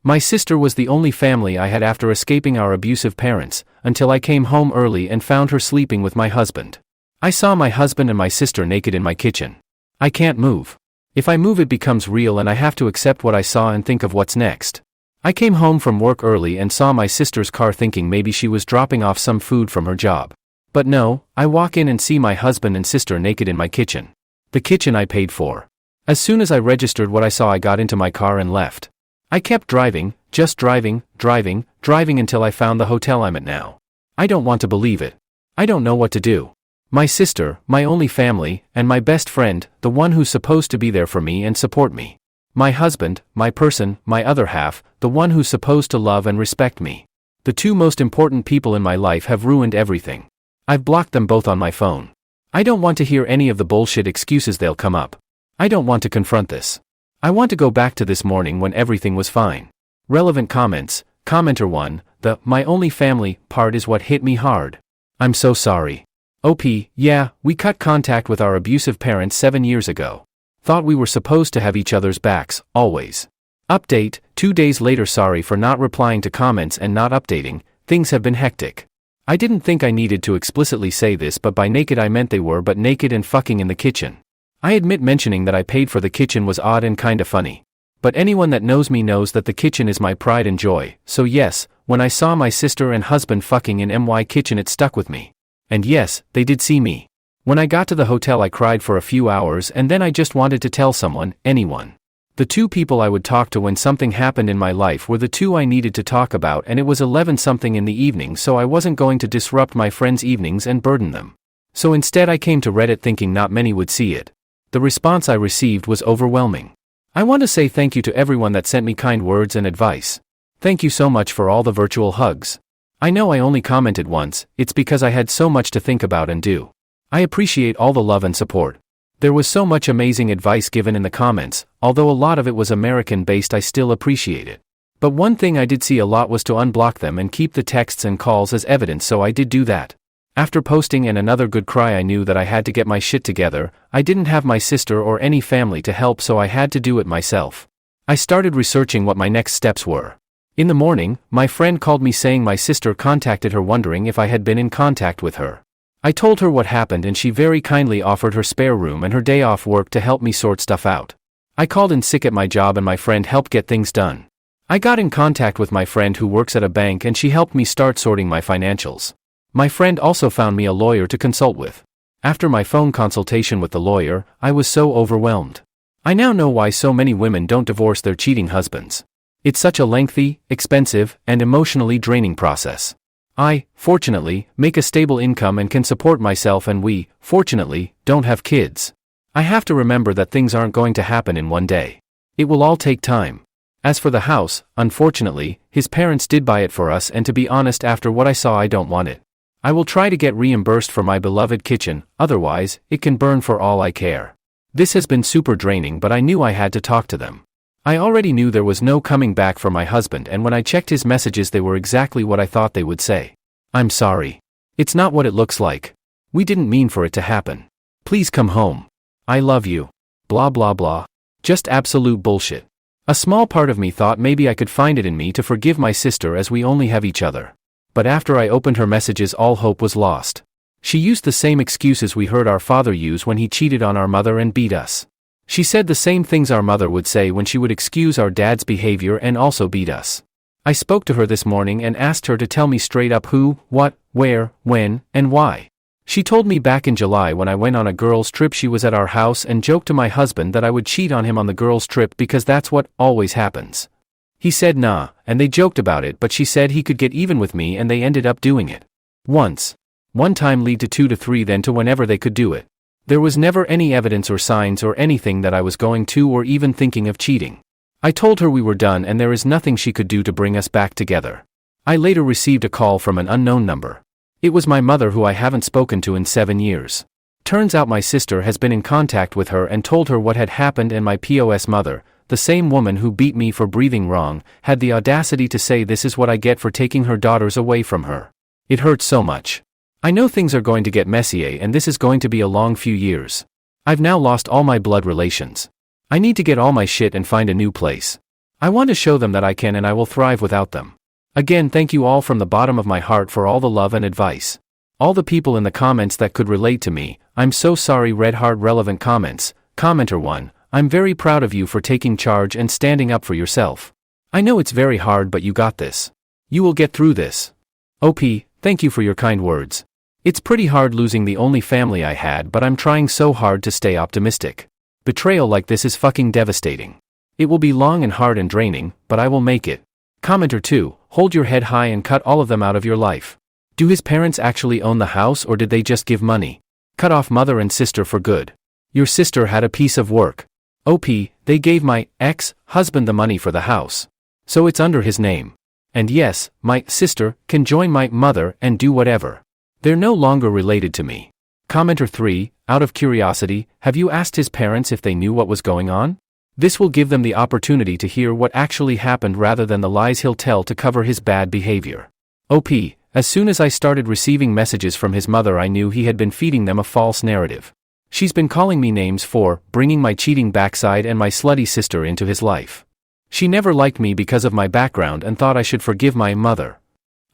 My sister was the only family I had after escaping our abusive parents, until I came home early and found her sleeping with my husband. I saw my husband and my sister naked in my kitchen. I can't move. If I move it becomes real and I have to accept what I saw and think of what's next. I came home from work early and saw my sister's car thinking maybe she was dropping off some food from her job. But no, I walk in and see my husband and sister naked in my kitchen. The kitchen I paid for. As soon as I registered what I saw, I got into my car and left. I kept driving, just driving until I found the hotel I'm at now. I don't want to believe it. I don't know what to do. My sister, my only family, and my best friend, the one who's supposed to be there for me and support me. My husband, my person, my other half, the one who's supposed to love and respect me. The two most important people in my life have ruined everything. I've blocked them both on my phone. I don't want to hear any of the bullshit excuses they'll come up. I don't want to confront this. I want to go back to this morning when everything was fine. Relevant comments. Commenter 1, the "my only family" part is what hit me hard. I'm so sorry. OP, yeah, we cut contact with our abusive parents 7 years ago. Thought we were supposed to have each other's backs, always. Update, 2 days later. Sorry for not replying to comments and not updating, things have been hectic. I didn't think I needed to explicitly say this, but by naked I meant they were but naked and fucking in the kitchen. I admit mentioning that I paid for the kitchen was odd and kinda funny. But anyone that knows me knows that the kitchen is my pride and joy, so yes, when I saw my sister and husband fucking in my kitchen it stuck with me. And yes, they did see me. When I got to the hotel I cried for a few hours and then I just wanted to tell someone, anyone. The two people I would talk to when something happened in my life were the two I needed to talk about, and it was 11-something in the evening, so I wasn't going to disrupt my friends' evenings and burden them. So instead I came to Reddit thinking not many would see it. The response I received was overwhelming. I want to say thank you to everyone that sent me kind words and advice. Thank you so much for all the virtual hugs. I know I only commented once, it's because I had so much to think about and do. I appreciate all the love and support. There was so much amazing advice given in the comments, although a lot of it was American-based. I still appreciate it. But one thing I did see a lot was to unblock them and keep the texts and calls as evidence, so I did do that. After posting and another good cry I knew that I had to get my shit together. I didn't have my sister or any family to help, so I had to do it myself. I started researching what my next steps were. In the morning, my friend called me saying my sister contacted her wondering if I had been in contact with her. I told her what happened and she very kindly offered her spare room and her day off work to help me sort stuff out. I called in sick at my job and my friend helped get things done. I got in contact with my friend who works at a bank and she helped me start sorting my financials. My friend also found me a lawyer to consult with. After my phone consultation with the lawyer, I was so overwhelmed. I now know why so many women don't divorce their cheating husbands. It's such a lengthy, expensive, and emotionally draining process. I, fortunately, make a stable income and can support myself, and we, fortunately, don't have kids. I have to remember that things aren't going to happen in one day. It will all take time. As for the house, unfortunately, his parents did buy it for us, and to be honest, after what I saw, I don't want it. I will try to get reimbursed for my beloved kitchen, otherwise, it can burn for all I care. This has been super draining, but I knew I had to talk to them. I already knew there was no coming back for my husband, and when I checked his messages they were exactly what I thought they would say. I'm sorry. It's not what it looks like. We didn't mean for it to happen. Please come home. I love you. Blah blah blah. Just absolute bullshit. A small part of me thought maybe I could find it in me to forgive my sister as we only have each other. But after I opened her messages all hope was lost. She used the same excuses we heard our father use when he cheated on our mother and beat us. She said the same things our mother would say when she would excuse our dad's behavior and also beat us. I spoke to her this morning and asked her to tell me straight up who, what, where, when, and why. She told me back in July when I went on a girls' trip she was at our house and joked to my husband that I would cheat on him on the girls' trip because that's what always happens. He said nah, and they joked about it, but she said he could get even with me and they ended up doing it. Once. One time lead to 2 to 3, then to whenever they could do it. There was never any evidence or signs or anything that I was going to or even thinking of cheating. I told her we were done and there is nothing she could do to bring us back together. I later received a call from an unknown number. It was my mother, who I haven't spoken to in 7 years. Turns out my sister has been in contact with her and told her what had happened, and my POS mother, the same woman who beat me for breathing wrong, had the audacity to say this is what I get for taking her daughters away from her. It hurts so much. I know things are going to get messy and this is going to be a long few years. I've now lost all my blood relations. I need to get all my shit and find a new place. I want to show them that I can and I will thrive without them. Again, thank you all from the bottom of my heart for all the love and advice. All the people in the comments that could relate to me, I'm so sorry. Red heart relevant comments. Commenter 1, I'm very proud of you for taking charge and standing up for yourself. I know it's very hard, but you got this. You will get through this. OP, thank you for your kind words. It's pretty hard losing the only family I had, but I'm trying so hard to stay optimistic. Betrayal like this is fucking devastating. It will be long and hard and draining, but I will make it. Commenter 2, hold your head high and cut all of them out of your life. Do his parents actually own the house or did they just give money? Cut off mother and sister for good. Your sister had a piece of work. OP, they gave my ex-husband the money for the house. So it's under his name. And yes, my sister can join my mother and do whatever. They're no longer related to me. Commenter 3, out of curiosity, have you asked his parents if they knew what was going on? This will give them the opportunity to hear what actually happened rather than the lies he'll tell to cover his bad behavior. OP, as soon as I started receiving messages from his mother, I knew he had been feeding them a false narrative. She's been calling me names for bringing my cheating backside and my slutty sister into his life. She never liked me because of my background and thought I should forgive my mother.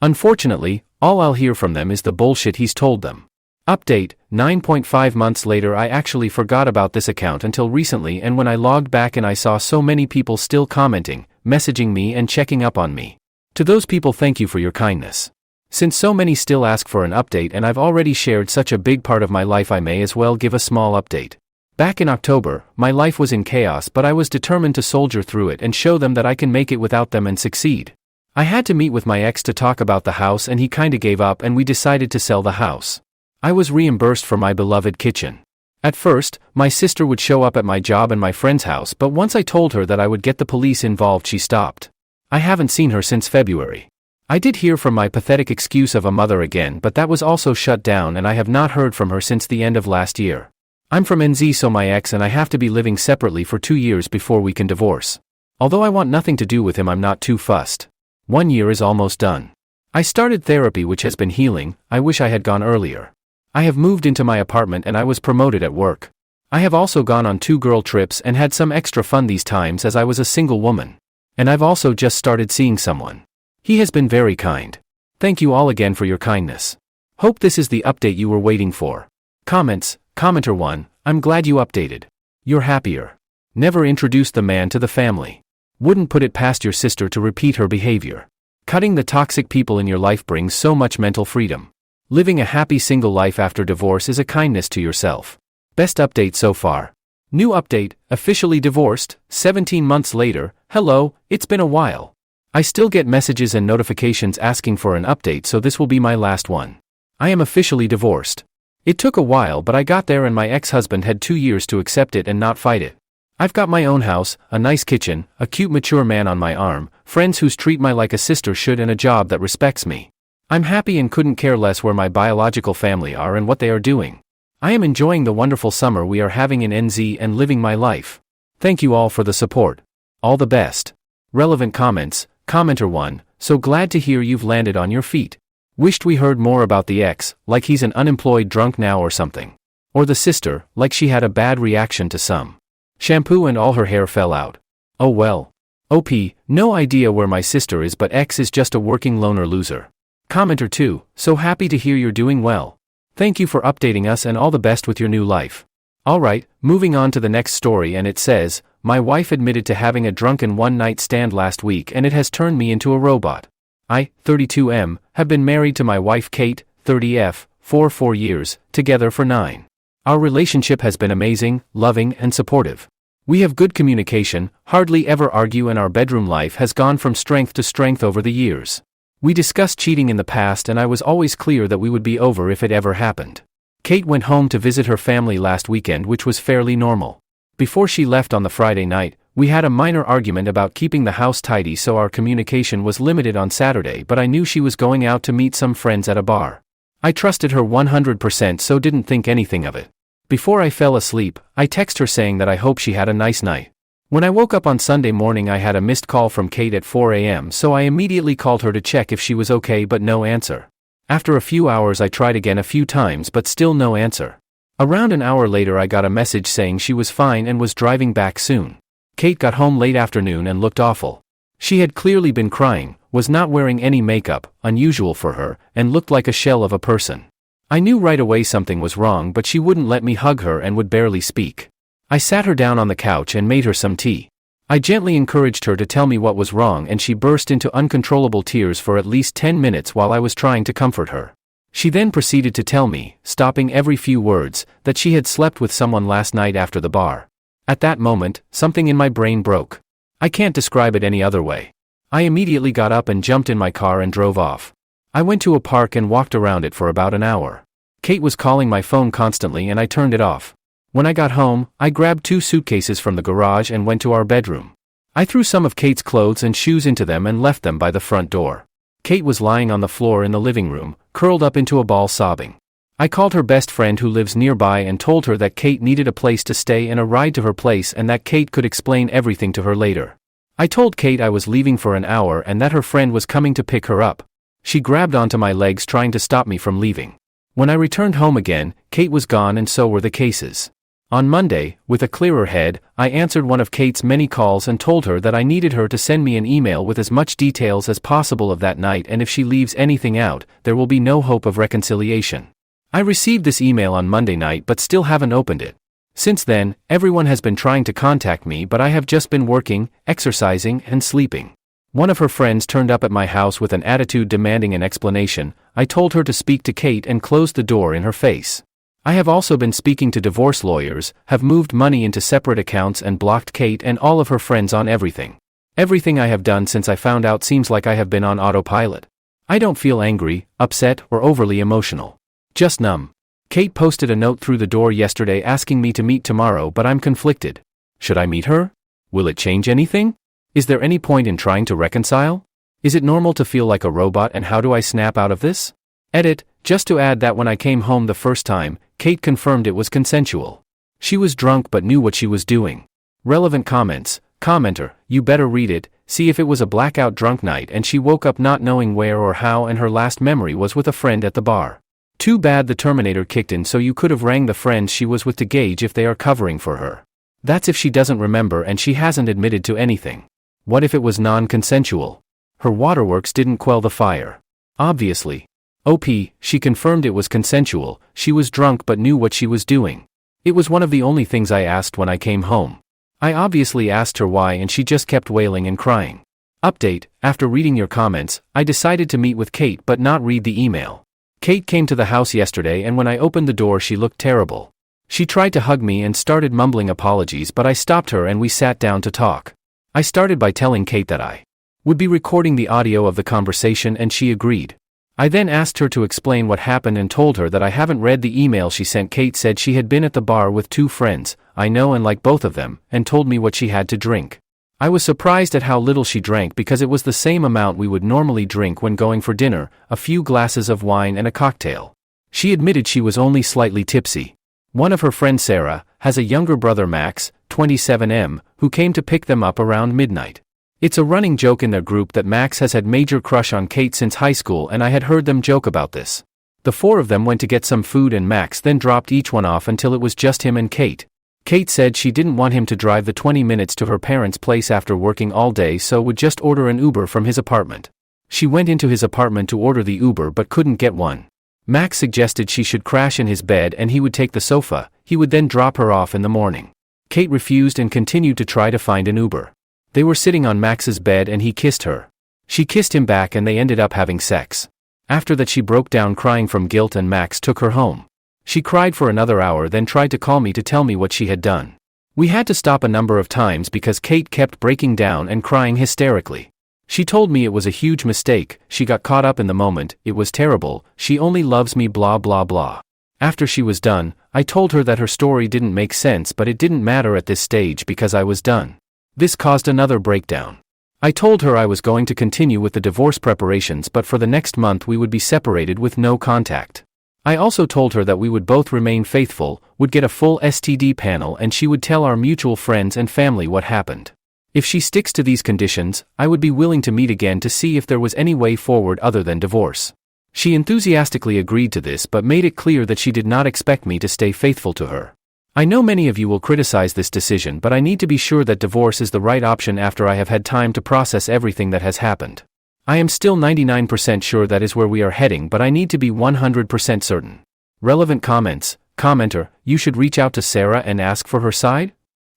Unfortunately, all I'll hear from them is the bullshit he's told them. Update, 9.5 months later I actually forgot about this account until recently, and when I logged back and I saw so many people still commenting, messaging me and checking up on me. To those people, thank you for your kindness. Since so many still ask for an update and I've already shared such a big part of my life, I may as well give a small update. Back in October, my life was in chaos, but I was determined to soldier through it and show them that I can make it without them and succeed. I had to meet with my ex to talk about the house and he kinda gave up and we decided to sell the house. I was reimbursed for my beloved kitchen. At first, my sister would show up at my job and my friend's house, but once I told her that I would get the police involved, she stopped. I haven't seen her since February. I did hear from my pathetic excuse of a mother again, but that was also shut down and I have not heard from her since the end of last year. I'm from NZ, so my ex and I have to be living separately for 2 years before we can divorce. Although I want nothing to do with him, I'm not too fussed. 1 year is almost done. I started therapy, which has been healing. I wish I had gone earlier. I have moved into my apartment and I was promoted at work. I have also gone on 2 girl trips and had some extra fun these times as I was a single woman. And I've also just started seeing someone. He has been very kind. Thank you all again for your kindness. Hope this is the update you were waiting for. Comments. Commenter 1, I'm glad you updated. You're happier. Never introduced the man to the family. Wouldn't put it past your sister to repeat her behavior. Cutting the toxic people in your life brings so much mental freedom. Living a happy single life after divorce is a kindness to yourself. Best update so far. New update, officially divorced, 17 months later. Hello, it's been a while. I still get messages and notifications asking for an update, so this will be my last one. I am officially divorced. It took a while, but I got there and my ex-husband had 2 years to accept it and not fight it. I've got my own house, a nice kitchen, a cute mature man on my arm, friends who treat me like a sister should, and a job that respects me. I'm happy and couldn't care less where my biological family are and what they are doing. I am enjoying the wonderful summer we are having in NZ and living my life. Thank you all for the support. All the best. Relevant comments. Commenter 1, so glad to hear you've landed on your feet. Wished we heard more about the ex, like he's an unemployed drunk now or something. Or the sister, like she had a bad reaction to some shampoo and all her hair fell out. Oh well. OP, no idea where my sister is, but ex is just a working loner loser. Commenter 2, so happy to hear you're doing well. Thank you for updating us and all the best with your new life. Alright, moving on to the next story, and it says, my wife admitted to having a drunken one-night stand last week and it has turned me into a robot. I, 32M, have been married to my wife Kate, 30F, for 4 years, together for 9. Our relationship has been amazing, loving, and supportive. We have good communication, hardly ever argue, and our bedroom life has gone from strength to strength over the years. We discussed cheating in the past and I was always clear that we would be over if it ever happened. Kate went home to visit her family last weekend, which was fairly normal. Before she left on the Friday night, we had a minor argument about keeping the house tidy, so our communication was limited on Saturday, but I knew she was going out to meet some friends at a bar. I trusted her 100%, so didn't think anything of it. Before I fell asleep, I texted her saying that I hope she had a nice night. When I woke up on Sunday morning, I had a missed call from Kate at 4 a.m., so I immediately called her to check if she was okay, but no answer. After a few hours I tried again a few times, but still no answer. Around an hour later I got a message saying she was fine and was driving back soon. Kate got home late afternoon and looked awful. She had clearly been crying, was not wearing any makeup, unusual for her, and looked like a shell of a person. I knew right away something was wrong, but she wouldn't let me hug her and would barely speak. I sat her down on the couch and made her some tea. I gently encouraged her to tell me what was wrong, and she burst into uncontrollable tears for at least 10 minutes while I was trying to comfort her. She then proceeded to tell me, stopping every few words, that she had slept with someone last night after the bar. At that moment, something in my brain broke. I can't describe it any other way. I immediately got up and jumped in my car and drove off. I went to a park and walked around it for about an hour. Kate was calling my phone constantly and I turned it off. When I got home, I grabbed 2 suitcases from the garage and went to our bedroom. I threw some of Kate's clothes and shoes into them and left them by the front door. Kate was lying on the floor in the living room, curled up into a ball sobbing. I called her best friend who lives nearby and told her that Kate needed a place to stay and a ride to her place and that Kate could explain everything to her later. I told Kate I was leaving for an hour and that her friend was coming to pick her up. She grabbed onto my legs trying to stop me from leaving. When I returned home again, Kate was gone and so were the cases. On Monday, with a clearer head, I answered one of Kate's many calls and told her that I needed her to send me an email with as much details as possible of that night, and if she leaves anything out, there will be no hope of reconciliation. I received this email on Monday night but still haven't opened it. Since then, everyone has been trying to contact me, but I have just been working, exercising, and sleeping. One of her friends turned up at my house with an attitude demanding an explanation. I told her to speak to Kate and closed the door in her face. I have also been speaking to divorce lawyers, have moved money into separate accounts and blocked Kate and all of her friends on everything. Everything I have done since I found out seems like I have been on autopilot. I don't feel angry, upset, or overly emotional. Just numb. Kate posted a note through the door yesterday asking me to meet tomorrow, but I'm conflicted. Should I meet her? Will it change anything? Is there any point in trying to reconcile? Is it normal to feel like a robot, and how do I snap out of this? Edit, just to add that when I came home the first time, Kate confirmed it was consensual. She was drunk but knew what she was doing. Relevant comments. Commenter, you better read it, see if it was a blackout drunk night and she woke up not knowing where or how and her last memory was with a friend at the bar. Too bad the Terminator kicked in so you could have rang the friends she was with to gauge if they are covering for her. That's if she doesn't remember and she hasn't admitted to anything. What if it was non-consensual? Her waterworks didn't quell the fire. Obviously. OP, she confirmed it was consensual, she was drunk but knew what she was doing. It was one of the only things I asked when I came home. I obviously asked her why and she just kept wailing and crying. Update, after reading your comments, I decided to meet with Kate but not read the email. Kate came to the house yesterday and when I opened the door she looked terrible. She tried to hug me and started mumbling apologies, but I stopped her and we sat down to talk. I started by telling Kate that I would be recording the audio of the conversation and she agreed. I then asked her to explain what happened and told her that I haven't read the email she sent. Kate said she had been at the bar with 2 friends, I know and like both of them, and told me what she had to drink. I was surprised at how little she drank because it was the same amount we would normally drink when going for dinner, a few glasses of wine and a cocktail. She admitted she was only slightly tipsy. One of her friends, Sarah, has a younger brother, Max, 27M, who came to pick them up around midnight. It's a running joke in their group that Max has had major crush on Kate since high school, and I had heard them joke about this. The 4 of them went to get some food and Max then dropped each one off until it was just him and Kate. Kate said she didn't want him to drive the 20 minutes to her parents' place after working all day, so would just order an Uber from his apartment. She went into his apartment to order the Uber but couldn't get one. Max suggested she should crash in his bed and he would take the sofa, he would then drop her off in the morning. Kate refused and continued to try to find an Uber. They were sitting on Max's bed and he kissed her. She kissed him back and they ended up having sex. After that she broke down crying from guilt and Max took her home. She cried for another hour, then tried to call me to tell me what she had done. We had to stop a number of times because Kate kept breaking down and crying hysterically. She told me it was a huge mistake, she got caught up in the moment, it was terrible, she only loves me blah blah blah. After she was done, I told her that her story didn't make sense, but it didn't matter at this stage because I was done. This caused another breakdown. I told her I was going to continue with the divorce preparations, but for the next month we would be separated with no contact. I also told her that we would both remain faithful, would get a full STD panel, and she would tell our mutual friends and family what happened. If she sticks to these conditions, I would be willing to meet again to see if there was any way forward other than divorce. She enthusiastically agreed to this but made it clear that she did not expect me to stay faithful to her. I know many of you will criticize this decision, but I need to be sure that divorce is the right option after I have had time to process everything that has happened. I am still 99% sure that is where we are heading, but I need to be 100% certain. Relevant comments. Commenter, you should reach out to Sarah and ask for her side?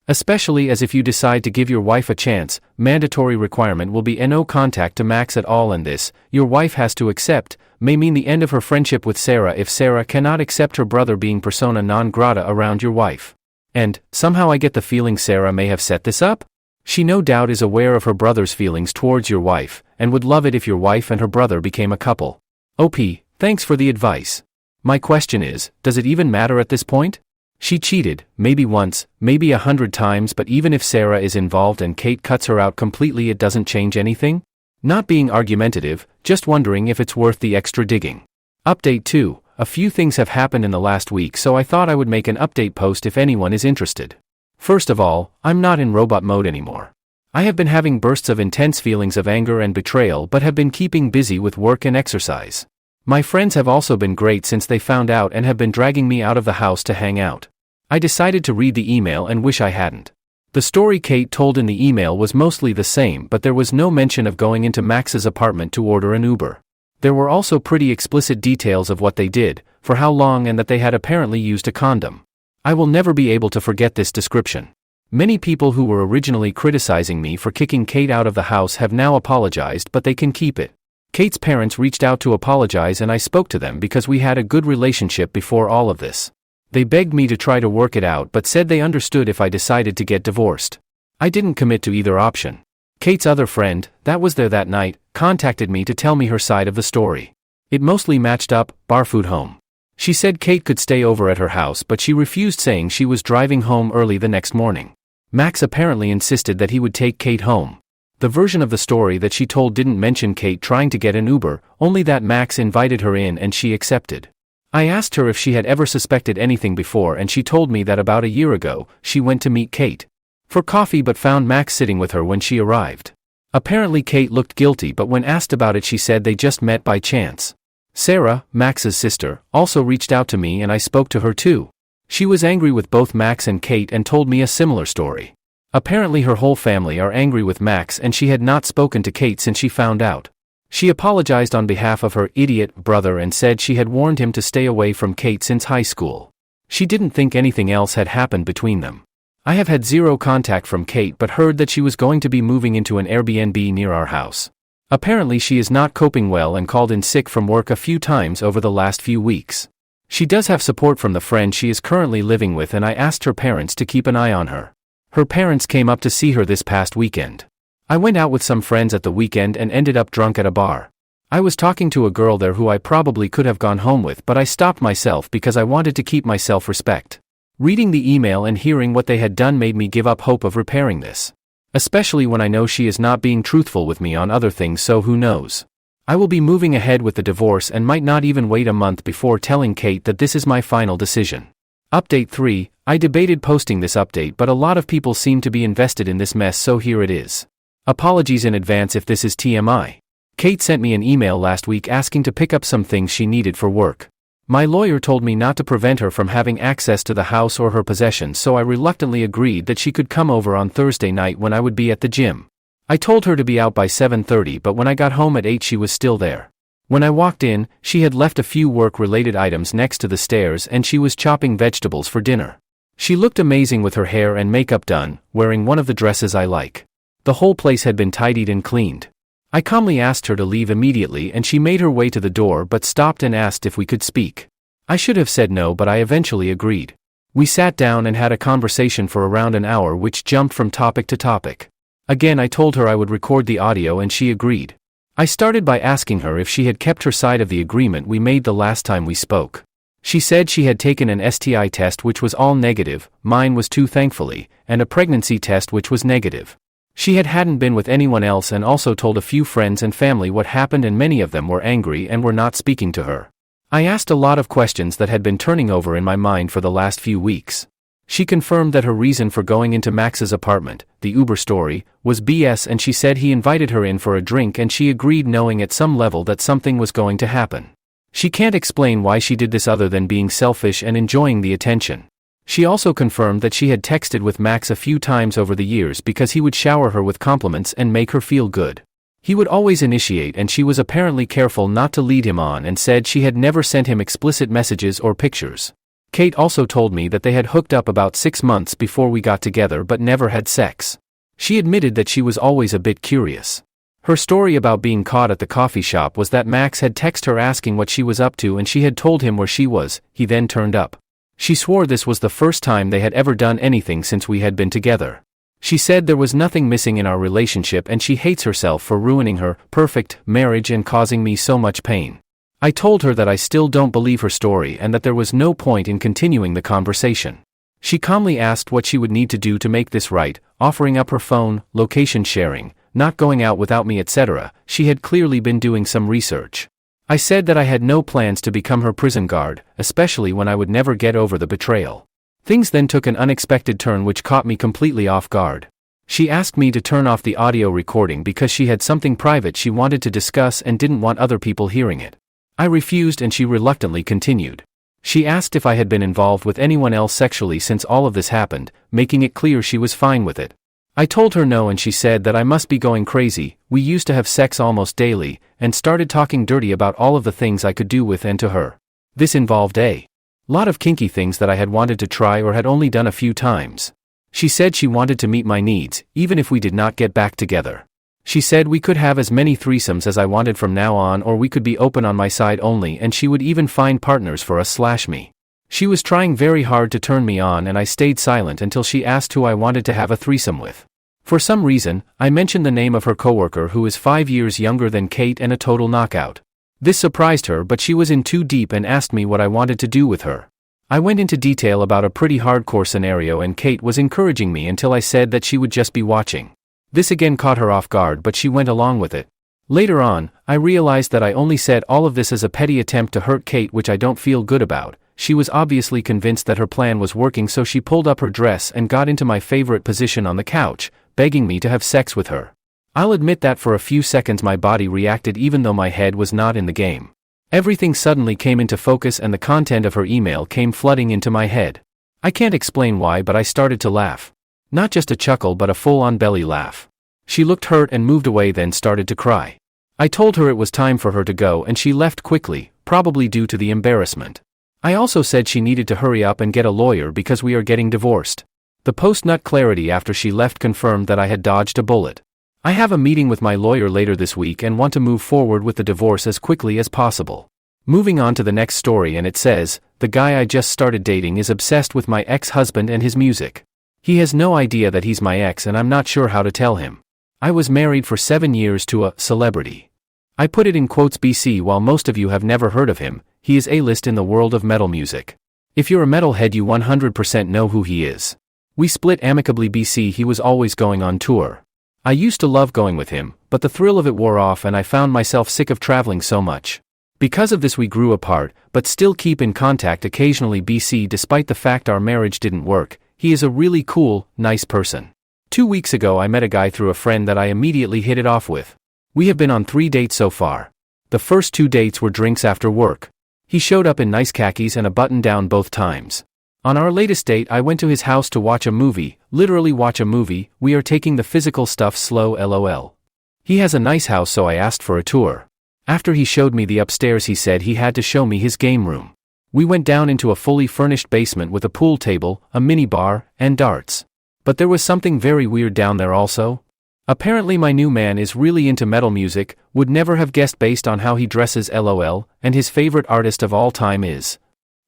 Especially as if you decide to give your wife a chance, mandatory requirement will be no contact to Max at all, and this, your wife has to accept, may mean the end of her friendship with Sarah if Sarah cannot accept her brother being persona non grata around your wife. And, somehow I get the feeling Sarah may have set this up? She no doubt is aware of her brother's feelings towards your wife, and would love it if your wife and her brother became a couple. OP, thanks for the advice. My question is, does it even matter at this point? She cheated, maybe once, maybe 100 times, but even if Sarah is involved and Kate cuts her out completely, it doesn't change anything? Not being argumentative, just wondering if it's worth the extra digging. Update 2. A few things have happened in the last week, so I thought I would make an update post if anyone is interested. First of all, I'm not in robot mode anymore. I have been having bursts of intense feelings of anger and betrayal, but have been keeping busy with work and exercise. My friends have also been great since they found out and have been dragging me out of the house to hang out. I decided to read the email and wish I hadn't. The story Kate told in the email was mostly the same, but there was no mention of going into Max's apartment to order an Uber. There were also pretty explicit details of what they did, for how long, and that they had apparently used a condom. I will never be able to forget this description. Many people who were originally criticizing me for kicking Kate out of the house have now apologized, but they can keep it. Kate's parents reached out to apologize and I spoke to them because we had a good relationship before all of this. They begged me to try to work it out but said they understood if I decided to get divorced. I didn't commit to either option. Kate's other friend, that was there that night, contacted me to tell me her side of the story. It mostly matched up, barfood home. She said Kate could stay over at her house, but she refused, saying she was driving home early the next morning. Max apparently insisted that he would take Kate home. The version of the story that she told didn't mention Kate trying to get an Uber, only that Max invited her in and she accepted. I asked her if she had ever suspected anything before, and she told me that about a year ago, she went to meet Kate for coffee but found Max sitting with her when she arrived. Apparently Kate looked guilty, but when asked about it she said they just met by chance. Sarah, Max's sister, also reached out to me and I spoke to her too. She was angry with both Max and Kate and told me a similar story. Apparently her whole family are angry with Max and she had not spoken to Kate since she found out. She apologized on behalf of her idiot brother and said she had warned him to stay away from Kate since high school. She didn't think anything else had happened between them. I have had zero contact from Kate but heard that she was going to be moving into an Airbnb near our house. Apparently she is not coping well and called in sick from work a few times over the last few weeks. She does have support from the friend she is currently living with, and I asked her parents to keep an eye on her. Her parents came up to see her this past weekend. I went out with some friends at the weekend and ended up drunk at a bar. I was talking to a girl there who I probably could have gone home with, but I stopped myself because I wanted to keep my self-respect. Reading the email and hearing what they had done made me give up hope of repairing this. Especially when I know she is not being truthful with me on other things, so who knows. I will be moving ahead with the divorce and might not even wait a month before telling Kate that this is my final decision. Update 3. I debated posting this update, but a lot of people seem to be invested in this mess, so here it is. Apologies in advance if this is TMI. Kate sent me an email last week asking to pick up some things she needed for work. My lawyer told me not to prevent her from having access to the house or her possessions, so I reluctantly agreed that she could come over on Thursday night when I would be at the gym. I told her to be out by 7:30, but when I got home at 8 she was still there. When I walked in, she had left a few work-related items next to the stairs and she was chopping vegetables for dinner. She looked amazing with her hair and makeup done, wearing one of the dresses I like. The whole place had been tidied and cleaned. I calmly asked her to leave immediately and she made her way to the door but stopped and asked if we could speak. I should have said no, but I eventually agreed. We sat down and had a conversation for around an hour which jumped from topic to topic. Again I told her I would record the audio and she agreed. I started by asking her if she had kept her side of the agreement we made the last time we spoke. She said she had taken an STI test which was all negative, mine was too thankfully, and a pregnancy test which was negative. She hadn't been with anyone else and also told a few friends and family what happened, and many of them were angry and were not speaking to her. I asked a lot of questions that had been turning over in my mind for the last few weeks. She confirmed that her reason for going into Max's apartment, the Uber story, was BS, and she said he invited her in for a drink and she agreed, knowing at some level that something was going to happen. She can't explain why she did this other than being selfish and enjoying the attention. She also confirmed that she had texted with Max a few times over the years because he would shower her with compliments and make her feel good. He would always initiate, and she was apparently careful not to lead him on, and said she had never sent him explicit messages or pictures. Kate also told me that they had hooked up about 6 months before we got together but never had sex. She admitted that she was always a bit curious. Her story about being caught at the coffee shop was that Max had texted her asking what she was up to, and she had told him where she was. He then turned up. She swore this was the first time they had ever done anything since we had been together. She said there was nothing missing in our relationship and she hates herself for ruining her perfect marriage and causing me so much pain. I told her that I still don't believe her story and that there was no point in continuing the conversation. She calmly asked what she would need to do to make this right, offering up her phone, location sharing, not going out without me, etc. She had clearly been doing some research. I said that I had no plans to become her prison guard, especially when I would never get over the betrayal. Things then took an unexpected turn which caught me completely off guard. She asked me to turn off the audio recording because she had something private she wanted to discuss and didn't want other people hearing it. I refused and she reluctantly continued. She asked if I had been involved with anyone else sexually since all of this happened, making it clear she was fine with it. I told her no and she said that I must be going crazy. We used to have sex almost daily, and started talking dirty about all of the things I could do with and to her. This involved a lot of kinky things that I had wanted to try or had only done a few times. She said she wanted to meet my needs, even if we did not get back together. She said we could have as many threesomes as I wanted from now on, or we could be open on my side only, and she would even find partners for us/me. She was trying very hard to turn me on and I stayed silent until she asked who I wanted to have a threesome with. For some reason, I mentioned the name of her coworker who is 5 years younger than Kate and a total knockout. This surprised her, but she was in too deep and asked me what I wanted to do with her. I went into detail about a pretty hardcore scenario and Kate was encouraging me until I said that she would just be watching. This again caught her off guard, but she went along with it. Later on, I realized that I only said all of this as a petty attempt to hurt Kate, which I don't feel good about. She was obviously convinced that her plan was working, so she pulled up her dress and got into my favorite position on the couch, begging me to have sex with her. I'll admit that for a few seconds my body reacted even though my head was not in the game. Everything suddenly came into focus and the content of her email came flooding into my head. I can't explain why, but I started to laugh. Not just a chuckle but a full-on belly laugh. She looked hurt and moved away, then started to cry. I told her it was time for her to go and she left quickly, probably due to the embarrassment. I also said she needed to hurry up and get a lawyer because we are getting divorced. The post-nut clarity after she left confirmed that I had dodged a bullet. I have a meeting with my lawyer later this week and want to move forward with the divorce as quickly as possible. Moving on to the next story, and it says, the guy I just started dating is obsessed with my ex-husband and his music. He has no idea that he's my ex and I'm not sure how to tell him. I was married for 7 years to a celebrity. I put it in quotes BC. While most of you have never heard of him, he is A-list in the world of metal music. If you're a metalhead you 100% know who he is. We split amicably BC. He was always going on tour. I used to love going with him, but the thrill of it wore off and I found myself sick of traveling so much. Because of this we grew apart, but still keep in contact occasionally BC. Despite the fact our marriage didn't work, he is a really cool, nice person. 2 weeks ago I met a guy through a friend that I immediately hit it off with. We have been on 3 dates so far. The first 2 dates were drinks after work. He showed up in nice khakis and a button-down both times. On our latest date I went to his house to watch a movie, literally watch a movie. We are taking the physical stuff slow lol. He has a nice house so I asked for a tour. After he showed me the upstairs he said he had to show me his game room. We went down into a fully furnished basement with a pool table, a mini bar, and darts. But there was something very weird down there also. Apparently my new man is really into metal music, would never have guessed based on how he dresses lol, and his favorite artist of all time is,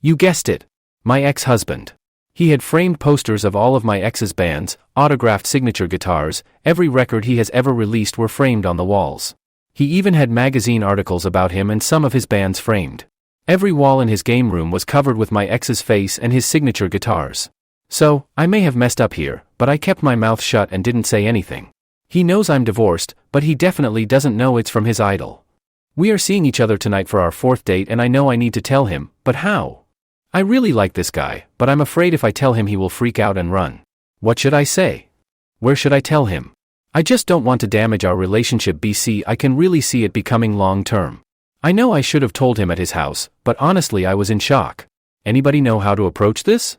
you guessed it, my ex-husband. He had framed posters of all of my ex's bands, autographed signature guitars, every record he has ever released were framed on the walls. He even had magazine articles about him and some of his bands framed. Every wall in his game room was covered with my ex's face and his signature guitars. So, I may have messed up here, but I kept my mouth shut and didn't say anything. He knows I'm divorced, but he definitely doesn't know it's from his idol. We are seeing each other tonight for our 4th date and I know I need to tell him, but how? I really like this guy, but I'm afraid if I tell him he will freak out and run. What should I say? Where should I tell him? I just don't want to damage our relationship BC. I can really see it becoming long-term. I know I should have told him at his house, but honestly I was in shock. Anybody know how to approach this?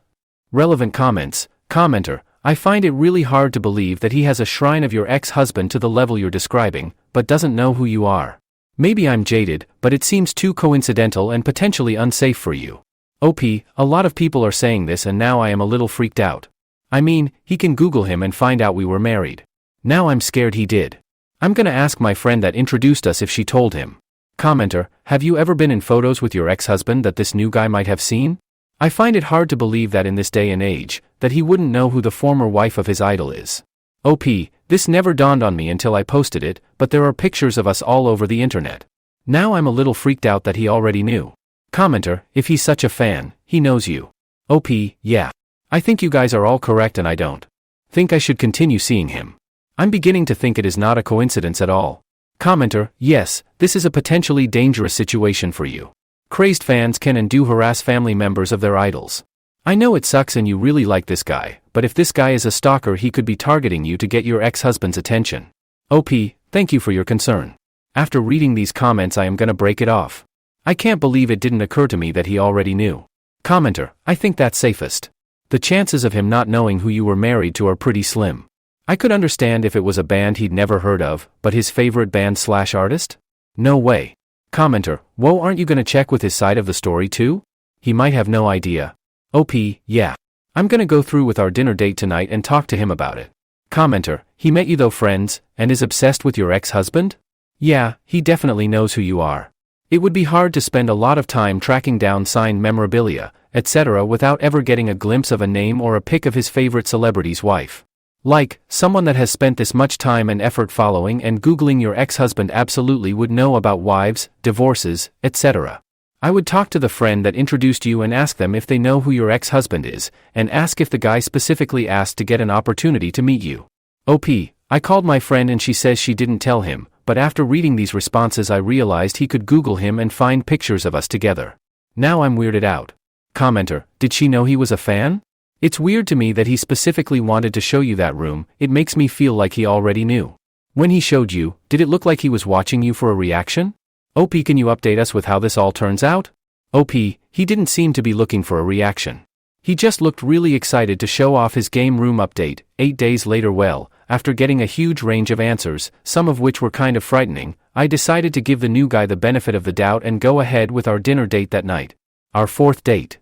Relevant comments. Commenter, I find it really hard to believe that he has a shrine of your ex-husband to the level you're describing, but doesn't know who you are. Maybe I'm jaded, but it seems too coincidental and potentially unsafe for you. OP, a lot of people are saying this and now I am a little freaked out. I mean, he can Google him and find out we were married. Now I'm scared he did. I'm gonna ask my friend that introduced us if she told him. Commenter, have you ever been in photos with your ex-husband that this new guy might have seen? I find it hard to believe that in this day and age, that he wouldn't know who the former wife of his idol is. OP, this never dawned on me until I posted it, but there are pictures of us all over the internet. Now I'm a little freaked out that he already knew. Commenter, if he's such a fan, he knows you. OP, yeah. I think you guys are all correct and I don't think I should continue seeing him. I'm beginning to think it is not a coincidence at all. Commenter, yes, this is a potentially dangerous situation for you. Crazed fans can and do harass family members of their idols. I know it sucks and you really like this guy, but if this guy is a stalker he could be targeting you to get your ex-husband's attention. OP, thank you for your concern. After reading these comments I am gonna break it off. I can't believe it didn't occur to me that he already knew. Commenter, I think that's safest. The chances of him not knowing who you were married to are pretty slim. I could understand if it was a band he'd never heard of, but his favorite band/artist? No way. Commenter, whoa, aren't you gonna check with his side of the story too? He might have no idea. OP, yeah. I'm gonna go through with our dinner date tonight and talk to him about it. Commenter, he met you though friends, and is obsessed with your ex-husband? Yeah, he definitely knows who you are. It would be hard to spend a lot of time tracking down signed memorabilia, etc. without ever getting a glimpse of a name or a pic of his favorite celebrity's wife. Like, someone that has spent this much time and effort following and Googling your ex-husband absolutely would know about wives, divorces, etc. I would talk to the friend that introduced you and ask them if they know who your ex-husband is, and ask if the guy specifically asked to get an opportunity to meet you. OP, I called my friend and she says she didn't tell him, but after reading these responses I realized he could Google him and find pictures of us together. Now I'm weirded out. Commenter, did she know he was a fan? It's weird to me that he specifically wanted to show you that room, it makes me feel like he already knew. When he showed you, did it look like he was watching you for a reaction? OP, can you update us with how this all turns out? OP, he didn't seem to be looking for a reaction. He just looked really excited to show off his game room update. 8 days later, well, after getting a huge range of answers, some of which were kind of frightening, I decided to give the new guy the benefit of the doubt and go ahead with our dinner date that night. Our 4th date.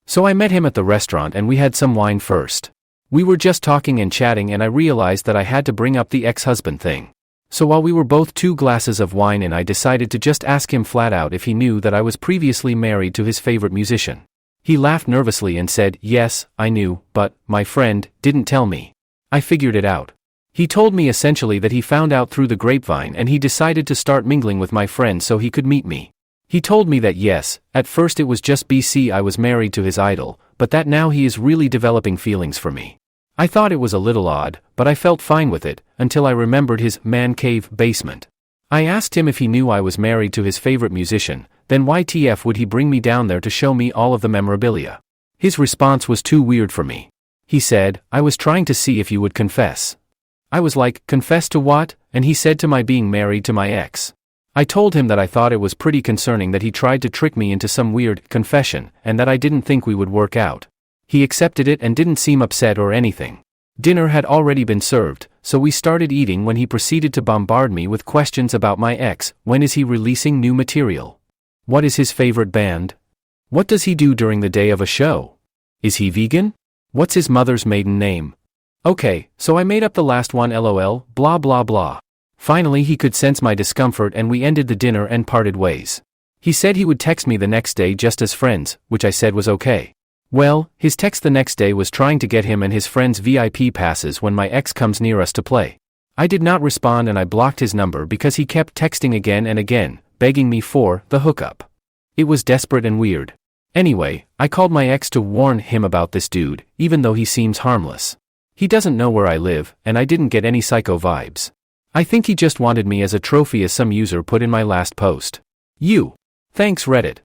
So I met him at the restaurant and we had some wine first. We were just talking and chatting and I realized that I had to bring up the ex-husband thing. So while we were both 2 glasses of wine in, I decided to just ask him flat out if he knew that I was previously married to his favorite musician. He laughed nervously and said, yes, I knew, but, my friend, didn't tell me. I figured it out. He told me essentially that he found out through the grapevine and he decided to start mingling with my friend so he could meet me. He told me that yes, at first it was just BC I was married to his idol, but that now he is really developing feelings for me. I thought it was a little odd, but I felt fine with it, until I remembered his man cave basement. I asked him if he knew I was married to his favorite musician, then YTF would he bring me down there to show me all of the memorabilia? His response was too weird for me. He said, I was trying to see if you would confess. I was like, confess to what? And he said to my being married to my ex. I told him that I thought it was pretty concerning that he tried to trick me into some weird confession, and that I didn't think we would work out. He accepted it and didn't seem upset or anything. Dinner had already been served, so we started eating when he proceeded to bombard me with questions about my ex. When is he releasing new material? What is his favorite band? What does he do during the day of a show? Is he vegan? What's his mother's maiden name? Okay, so I made up the last one, lol, blah blah blah. Finally he could sense my discomfort and we ended the dinner and parted ways. He said he would text me the next day just as friends, which I said was okay. Well, his text the next day was trying to get him and his friends VIP passes when my ex comes near us to play. I did not respond and I blocked his number because he kept texting again and again, begging me for the hookup. It was desperate and weird. Anyway, I called my ex to warn him about this dude, even though he seems harmless. He doesn't know where I live, and I didn't get any psycho vibes. I think he just wanted me as a trophy, as some user put in my last post. Thanks Reddit.